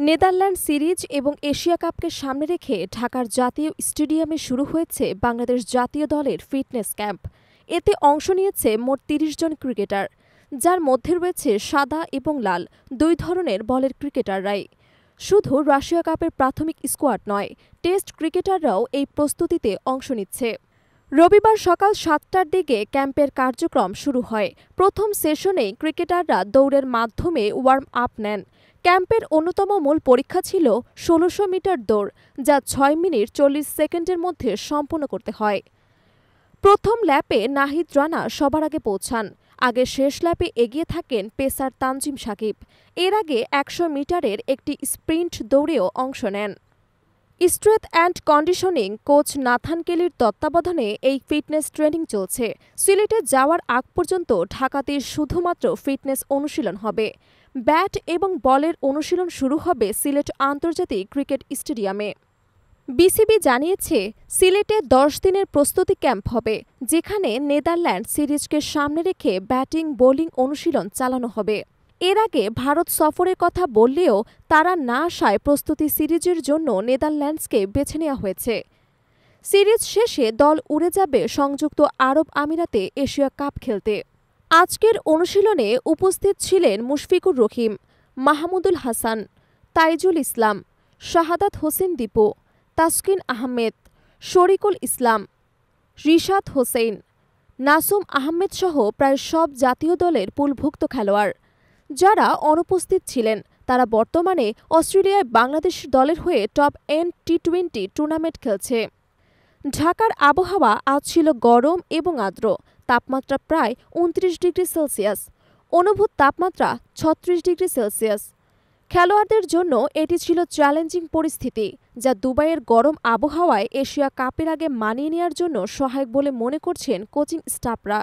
Netherland series এবং Asia কাপকে সামনে রেখে ঢাকার জাতীয় স্টেডিয়ামে শুরু হয়েছে বাংলাদেশ জাতীয় দলের ফিটনেস ক্যাম্প। এতে অংশ নিয়েছে মোট ৩০ জন ক্রিকেটার, যার মধ্যে রয়েছে সাদা এবং লাল দুই ধরনের বলের ক্রিকেটাররাই। শুধু রাশিয়া কাপের প্রাথমিক স্কোয়াড নয়, টেস্ট ক্রিকেটাররাও এই প্রস্তুতিতে অংশ নিচ্ছে। রবিবার সকাল ৭টার দিকে ক্যাম্পের কার্যক্রম শুরু হয়। প্রথম সেশনেই ক্রিকেটাররা দৌড়ের মাধ্যমে ওয়ার্ম আপ নেন। ক্যাম্পের অন্যতম মূল পরীক্ষা ছিল ১৬০০ মিটার দৌড়, যা ৬ মিনিট ৪০ সেকেন্ডের মধ্যে সম্পন্ন করতে হয়। প্রথম ল্যাপে নাহিদ রানা সবার আগে পৌঁছান। আগে শেষ ল্যাপে এগিয়ে থাকেন পেসার তানজিম সাকিব। এর আগে ১০০ মিটারের একটি স্প্রিন্ট দৌড়েও অংশ নেন। Strength and conditioning coach Nathan কেলির তত্ত্বাবধানে এই ফিটনেস ট্রেনিং চলছে। সিলেটে যাওয়ার আগ পর্যন্ত ঢাকাতে শুধুমাত্র ফিটনেস অনুশীলন হবে। ব্যাট এবং বলের অনুশীলন শুরু হবে সিলেট আন্তর্জাতিক ক্রিকেট স্টেডিয়ামে। বিসিবি জানিয়েছে, সিলেটে ১০ দিনের প্রস্তুতি ক্যাম্প হবে, যেখানে নেদারল্যান্ড সিরিজকে সামনে রেখে ব্যাটিং বোলিং অনুশীলন চালানো হবে। এর আগে ভারত সফরের কথা বললেও তারা না আসায় প্রস্তুতি সিরিজের জন্য নেদারল্যান্ডসকে বেছে নেওয়া হয়েছে। সিরিজ শেষে দল উড়ে যাবে সংযুক্ত আরব আমিরাতে এশিয়া কাপ খেলতে। আজকের অনুশীলনে উপস্থিত ছিলেন মুশফিকুর রহিম, মাহমুদুল হাসান, তাইজুল ইসলাম, শাহাদাত হোসেন দীপু, তাসকিন আহমেদ, শরিকুল ইসলাম, রিশাদ হোসেন, নাসুম আহমেদ সহ প্রায় সব জাতীয় দলের পুলভুক্ত খেলোয়াড়। যারা অনুপস্থিত ছিলেন তারা বর্তমানে অস্ট্রেলিয়ায় বাংলাদেশ দলের হয়ে টপ এন্ড টি-20 টুর্নামেন্ট খেলছে। ঢাকার আবহাওয়া আজ ছিল গরম এবং আর্দ্র, তাপমাত্রা প্রায় ২৯ ডিগ্রি সেলসিয়াস, অনুভূত তাপমাত্রা ৩৬ ডিগ্রি সেলসিয়াস। খেলোয়াড়দের জন্য এটি ছিল চ্যালেঞ্জিং পরিস্থিতি, যা দুবাইয়ের গরম আবহাওয়ায় এশিয়া কাপের আগে মানিয়ে নেওয়ার জন্য সহায়ক বলে মনে করছেন কোচিং স্টাফরা।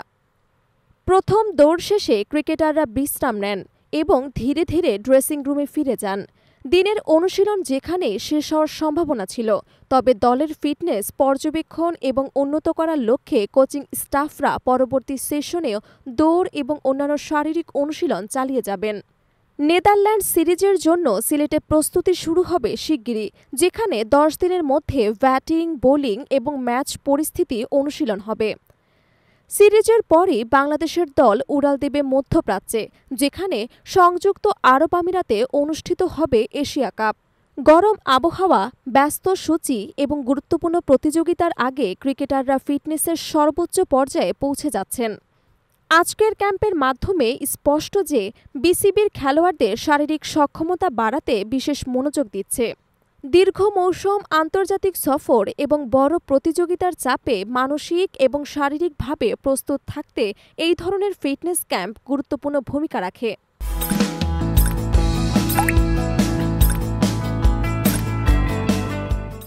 প্রথম দৌড় শেষে ক্রিকেটাররা বিশ্রাম নেন এবং ধীরে ধীরে ড্রেসিং রুমে ফিরে যান। দিনের অনুশীলন যেখানে শেষ হওয়ার সম্ভাবনা ছিল, তবে দলের ফিটনেস পর্যবেক্ষণ এবং উন্নত করার লক্ষ্যে কোচিং স্টাফরা পরবর্তী সেশনেও দৌড় এবং অন্যান্য শারীরিক অনুশীলন চালিয়ে যাবেন। নেদারল্যান্ড সিরিজের জন্য সিলেটে প্রস্তুতি শুরু হবে শিগগিরই, যেখানে ১০ দিনের মধ্যে ব্যাটিং, বোলিং এবং ম্যাচ পরিস্থিতি অনুশীলন হবে। সিরিজের পরই বাংলাদেশের দল উড়াল দেবে মধ্যপ্রাচ্যে, যেখানে সংযুক্ত আরব আমিরাতে অনুষ্ঠিত হবে এশিয়া কাপ। গরম আবহাওয়া, ব্যস্ত সূচি এবং গুরুত্বপূর্ণ প্রতিযোগিতার আগে ক্রিকেটাররা ফিটনেসের সর্বোচ্চ পর্যায়ে পৌঁছে যাচ্ছেন। আজকের ক্যাম্পের মাধ্যমে স্পষ্ট যে বিসিবির খেলোয়াড়দের শারীরিক সক্ষমতা বাড়াতে বিশেষ মনোযোগ দিচ্ছে। দীর্ঘ মৌসুম, আন্তর্জাতিক সফর এবং বড় প্রতিযোগিতার চাপে মানসিক এবং শারীরিকভাবে প্রস্তুত থাকতে এই ধরনের ফিটনেস ক্যাম্প গুরুত্বপূর্ণ ভূমিকা রাখে।